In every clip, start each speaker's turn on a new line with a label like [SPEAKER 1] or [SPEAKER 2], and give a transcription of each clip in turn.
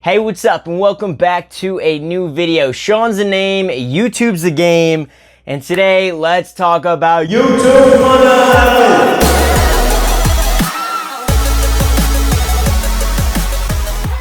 [SPEAKER 1] Hey, what's up, and welcome back to a new video. Shawn's the name, YouTube's the game, and today let's talk about YouTube money.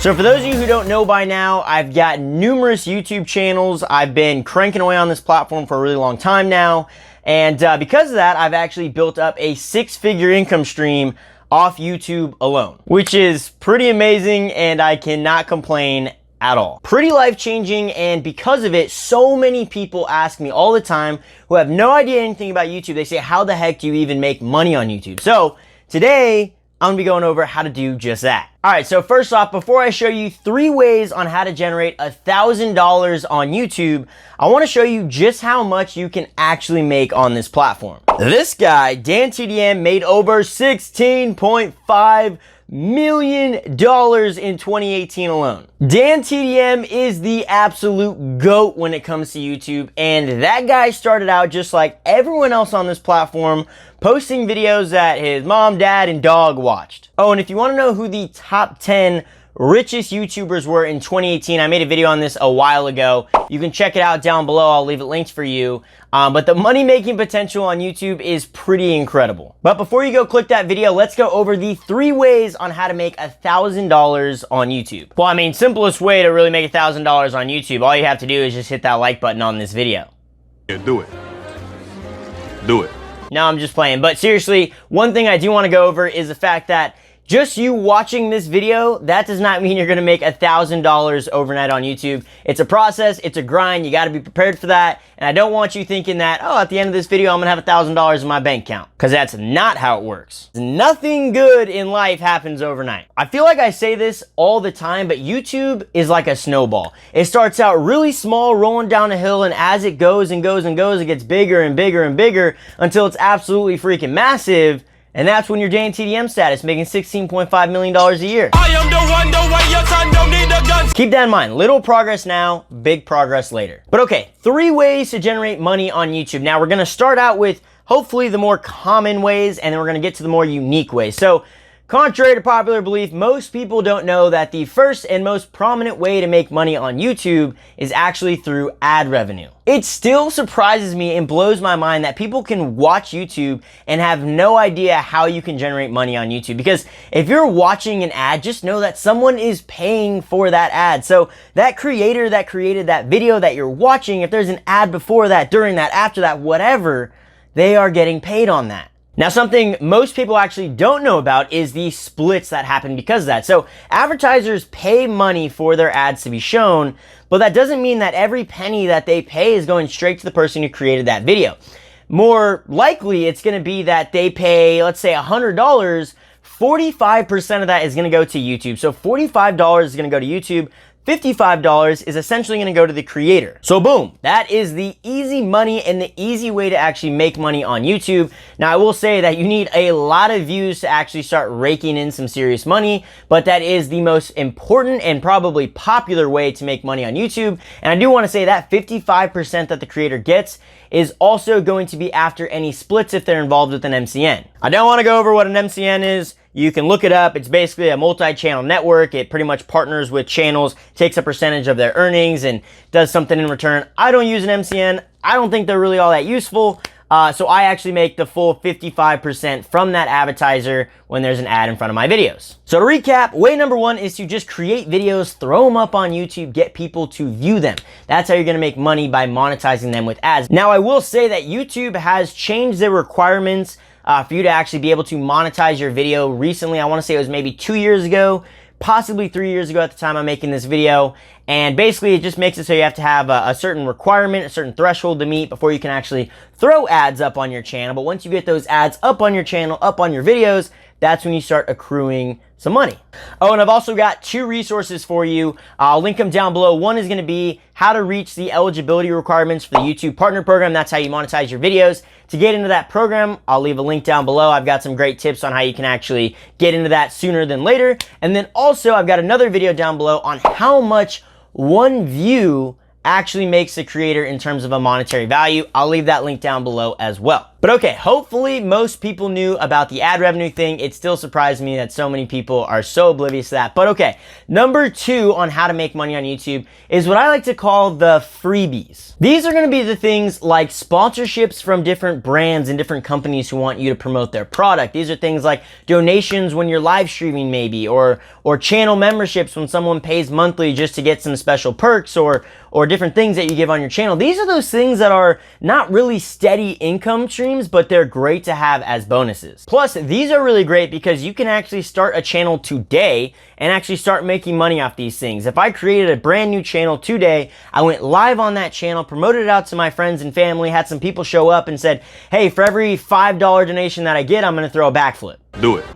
[SPEAKER 1] So for those of you who don't know by now, I've got numerous YouTube channels. I've been cranking away on this platform for a really long time now, and because of that, I've actually built up a six-figure income stream off YouTube alone, which is pretty amazing, and I cannot complain at all. Pretty life-changing, and because of it, so many people ask me all the time who have no idea anything about YouTube. They say, how the heck do you even make money on YouTube? So today, I'm gonna be going over how to do just that. All right, so first off, before I show you 3 ways on how to generate $1,000 on YouTube, I wanna show you just how much you can actually make on this platform. This guy, Dan TDM, made over $16.5 million in 2018 alone. Dan TDM is the absolute GOAT when it comes to YouTube, and that guy started out just like everyone else on this platform, posting videos that his mom, dad, and dog watched. Oh, and if you want to know who the top 10 richest YouTubers were in 2018, I made a video on this a while ago. You can check it out down below. I'll leave it linked for you. But the money-making potential on YouTube is pretty incredible. But before you go click that video, let's go over the 3 ways on how to make $1,000 on YouTube. Well, I mean, simplest way to really make $1,000 on YouTube, all you have to do is just hit that like button on this video.
[SPEAKER 2] Yeah, do it. Do it.
[SPEAKER 1] No, I'm just playing. But seriously, one thing I do want to go over is the fact that just you watching this video, that does not mean you're gonna make $1,000 overnight on YouTube. It's a process, it's a grind, you gotta be prepared for that, and I don't want you thinking that, oh, at the end of this video, I'm gonna have $1,000 in my bank account, because that's not how it works. Nothing good in life happens overnight. I feel like I say this all the time, but YouTube is like a snowball. It starts out really small, rolling down a hill, and as it goes and goes and goes, it gets bigger and bigger and bigger until it's absolutely freaking massive. And that's when you're Dan TDM status, making $16.5 million a year. I am the way your son don't need a gun. Keep that in mind. Little progress now, big progress later. But okay, 3 ways to generate money on YouTube. Now we're gonna start out with hopefully the more common ways, and then we're gonna get to the more unique ways. So, contrary to popular belief, most people don't know that the first and most prominent way to make money on YouTube is actually through ad revenue. It still surprises me and blows my mind that people can watch YouTube and have no idea how you can generate money on YouTube. Because if you're watching an ad, just know that someone is paying for that ad. So that creator that created that video that you're watching, if there's an ad before that, during that, after that, whatever, they are getting paid on that. Now, something most people actually don't know about is the splits that happen because of that. So advertisers pay money for their ads to be shown, but that doesn't mean that every penny that they pay is going straight to the person who created that video. More likely, it's going to be that they pay, let's say $100, 45% of that is going to go to YouTube. So $45 is going to go to YouTube. $55 is essentially going to go to the creator. So boom, that is the easy money and the easy way to actually make money on YouTube. Now I will say that you need a lot of views to actually start raking in some serious money, but that is the most important and probably popular way to make money on YouTube. And I do want to say that 55% that the creator gets is also going to be after any splits if they're involved with an MCN. I don't want to go over what an MCN is. You can look it up. It's basically a multi-channel network. It pretty much partners with channels, takes a percentage of their earnings, and does something in return. I don't use an MCN. I don't think they're really all that useful. So I actually make the full 55% from that advertiser when there's an ad in front of my videos. So to recap, way number 1 is to just create videos, throw them up on YouTube, get people to view them. That's how you're gonna make money, by monetizing them with ads. Now I will say that YouTube has changed their requirements for you to actually be able to monetize your video recently. I wanna say it was maybe 2 years ago, possibly 3 years ago at the time I'm making this video. And basically it just makes it so you have to have a certain requirement, a certain threshold to meet before you can actually throw ads up on your channel. But once you get those ads up on your channel, up on your videos, that's when you start accruing some money. Oh, and I've also got 2 resources for you. I'll link them down below. One is gonna be how to reach the eligibility requirements for the YouTube Partner Program. That's how you monetize your videos. To get into that program, I'll leave a link down below. I've got some great tips on how you can actually get into that sooner than later. And then also, I've got another video down below on how much 1 view actually makes the creator in terms of a monetary value. I'll leave that link down below as well. But okay, hopefully most people knew about the ad revenue thing. It still surprised me that so many people are so oblivious to that. But okay, number 2 on how to make money on YouTube is what I like to call the freebies. These are going to be the things like sponsorships from different brands and different companies who want you to promote their product. These are things like donations when you're live streaming maybe, or channel memberships when someone pays monthly just to get some special perks, or different things that you give on your channel. These are those things that are not really steady income streams, but they're great to have as bonuses. Plus, these are really great because you can actually start a channel today and actually start making money off these things. If I created a brand new channel today, I went live on that channel, promoted it out to my friends and family, had some people show up and said, hey, for every $5 donation that I get, I'm gonna throw a backflip.
[SPEAKER 2] Do it.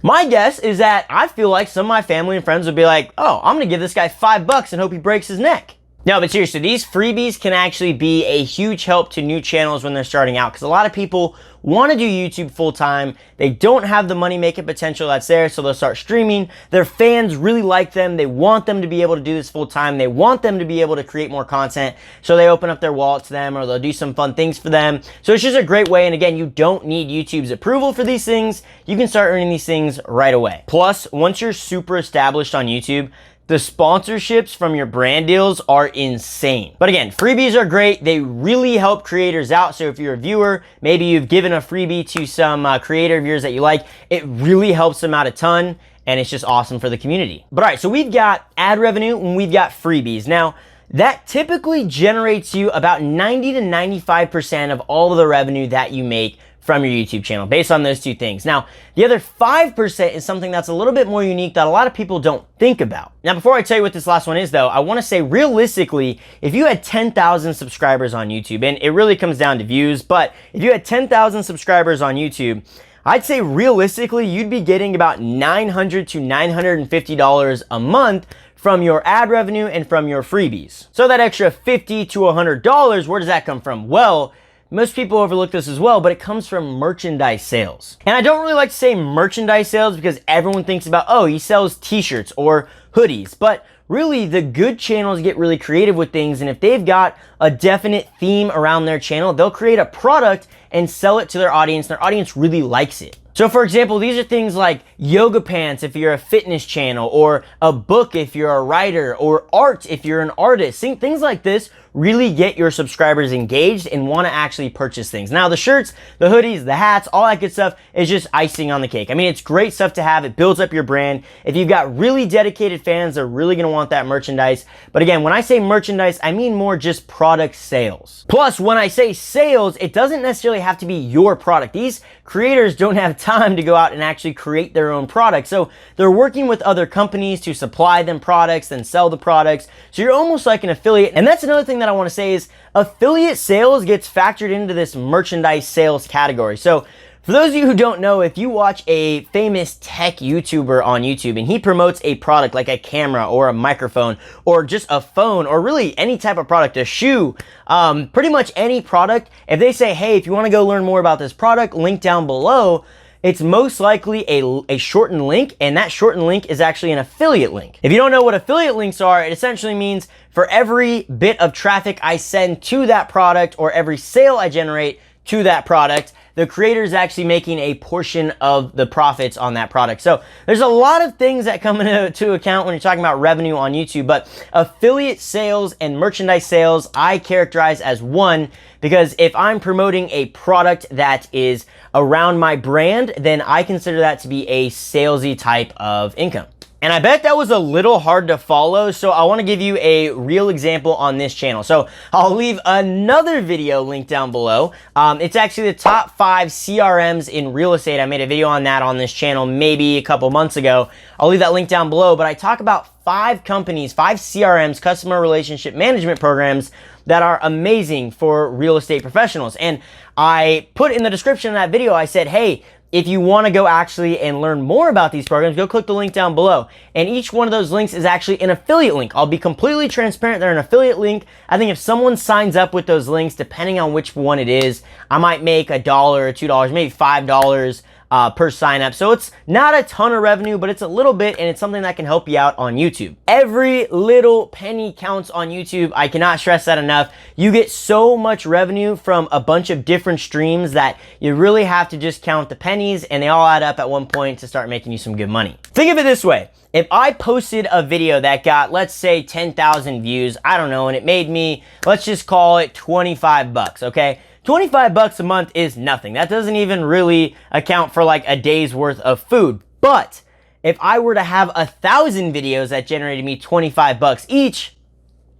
[SPEAKER 1] My guess is that I feel like some of my family and friends would be like, oh, I'm gonna give this guy $5 and hope he breaks his neck. No, but seriously, these freebies can actually be a huge help to new channels when they're starting out, because a lot of people want to do YouTube full time. They don't have the money making potential that's there, so they'll start streaming. Their fans really like them. They want them to be able to do this full time. They want them to be able to create more content, so they open up their wallet to them, or they'll do some fun things for them. So it's just a great way, and again, you don't need YouTube's approval for these things. You can start earning these things right away. Plus, once you're super established on YouTube, the sponsorships from your brand deals are insane. But again, freebies are great. They really help creators out. So if you're a viewer, maybe you've given a freebie to some creator of yours that you like, it really helps them out a ton, and it's just awesome for the community. But all right, so we've got ad revenue and we've got freebies. Now, that typically generates you about 90 to 95% of all of the revenue that you make from your YouTube channel, based on those two things. Now, the other 5% is something that's a little bit more unique that a lot of people don't think about. Now, before I tell you what this last one is though, I wanna say realistically, if you had 10,000 subscribers on YouTube, and it really comes down to views, but if you had 10,000 subscribers on YouTube, I'd say realistically, you'd be getting about $900 to $950 a month from your ad revenue and from your freebies. So that extra $50 to $100, where does that come from? Well, most people overlook this as well, but it comes from merchandise sales. And I don't really like to say merchandise sales because everyone thinks about, oh, he sells t-shirts or hoodies. But really, the good channels get really creative with things, and if they've got a definite theme around their channel, they'll create a product and sell it to their audience. Their audience really likes it. So for example, these are things like yoga pants if you're a fitness channel, or a book if you're a writer, or art if you're an artist. Things like this really get your subscribers engaged and want to actually purchase things. Now, the shirts, the hoodies, the hats, all that good stuff is just icing on the cake. I mean, it's great stuff to have. It builds up your brand. If you've got really dedicated fans, they're really going to want that merchandise. But again, when I say merchandise, I mean more just product sales. Plus, when I say sales, it doesn't necessarily have to be your product. These creators don't have time to go out and actually create their own product. So they're working with other companies to supply them products and sell the products. So you're almost like an affiliate. And that's another thing that I want to say is affiliate sales gets factored into this merchandise sales category. So for those of you who don't know, if you watch a famous tech YouTuber on YouTube and he promotes a product like a camera or a microphone or just a phone or really any type of product, a shoe, pretty much any product, if they say, hey, if you want to go learn more about this product, link down below, it's most likely a shortened link, and that shortened link is actually an affiliate link. If you don't know what affiliate links are, it essentially means for every bit of traffic I send to that product or every sale I generate to that product, the creator is actually making a portion of the profits on that product. So there's a lot of things that come into account when you're talking about revenue on YouTube, but affiliate sales and merchandise sales I characterize as one, because if I'm promoting a product that is around my brand, then I consider that to be a salesy type of income. And I bet that was a little hard to follow, so I want to give you a real example on this channel. So I'll leave another video linked down below. It's actually the top 5 CRMs in real estate. I made a video on that on this channel maybe a couple months ago. I'll leave that link down below, but I talk about 5 companies, 5 CRMs, customer relationship management programs, that are amazing for real estate professionals. And I put in the description of that video, I said, hey, if you want to go actually and learn more about these programs, go click the link down below. And each one of those links is actually an affiliate link. I'll be completely transparent. They're an affiliate link. I think if someone signs up with those links, depending on which one it is, I might make $1 or $2, maybe $5 per sign up. So it's not a ton of revenue, but it's a little bit, and it's something that can help you out on YouTube. Every little penny counts on YouTube. I cannot stress that enough. You get so much revenue from a bunch of different streams that you really have to just count the pennies, and they all add up at one point to start making you some good money. Think of it this way. If I posted a video that got, let's say, 10,000 views, I don't know, and it made me, let's just call it 25 bucks, okay? 25 bucks a month is nothing. That doesn't even really account for like a day's worth of food. But if I were to have 1,000 videos that generated me 25 bucks each,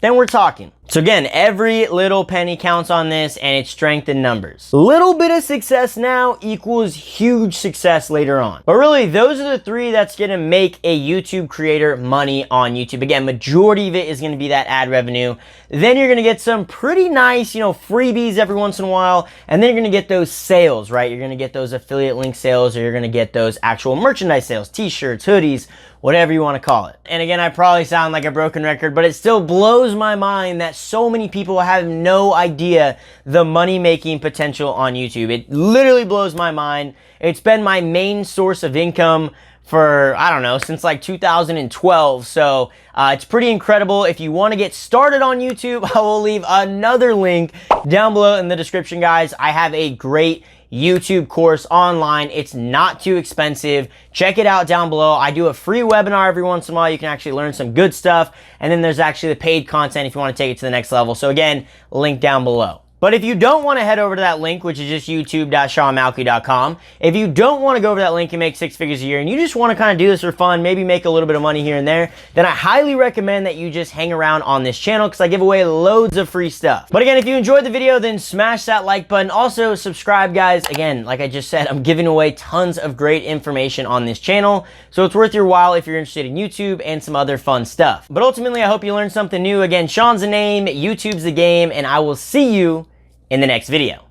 [SPEAKER 1] then we're talking. So again, every little penny counts on this, and it's strength in numbers. Little bit of success now equals huge success later on. But really, those are the three that's gonna make a YouTube creator money on YouTube. Again, majority of it is gonna be that ad revenue. Then you're gonna get some pretty nice, freebies every once in a while, and then you're gonna get those sales, right? You're gonna get those affiliate link sales, or you're gonna get those actual merchandise sales, t-shirts, hoodies, whatever you wanna call it. And again, I probably sound like a broken record, but it still blows my mind that so many people have no idea the money-making potential on YouTube. It literally blows my mind. It's been my main source of income for, I don't know, since like 2012. So it's pretty incredible. If you want to get started on YouTube, I will leave another link down below in the description, guys. I have a great YouTube course online. It's not too expensive. Check it out down below. I do a free webinar every once in a while. You can actually learn some good stuff. And then there's actually the paid content if you want to take it to the next level. So again, link down below. But if you don't want to head over to that link, which is just youtube.shawnmalkou.com, if you don't want to go over that link and make 6 figures a year, and you just want to kind of do this for fun, maybe make a little bit of money here and there, then I highly recommend that you just hang around on this channel because I give away loads of free stuff. But again, if you enjoyed the video, then smash that like button. Also, subscribe, guys. Again, like I just said, I'm giving away tons of great information on this channel, so it's worth your while if you're interested in YouTube and some other fun stuff. But ultimately, I hope you learned something new. Again, Shawn's the name, YouTube's the game, and I will see you in the next video.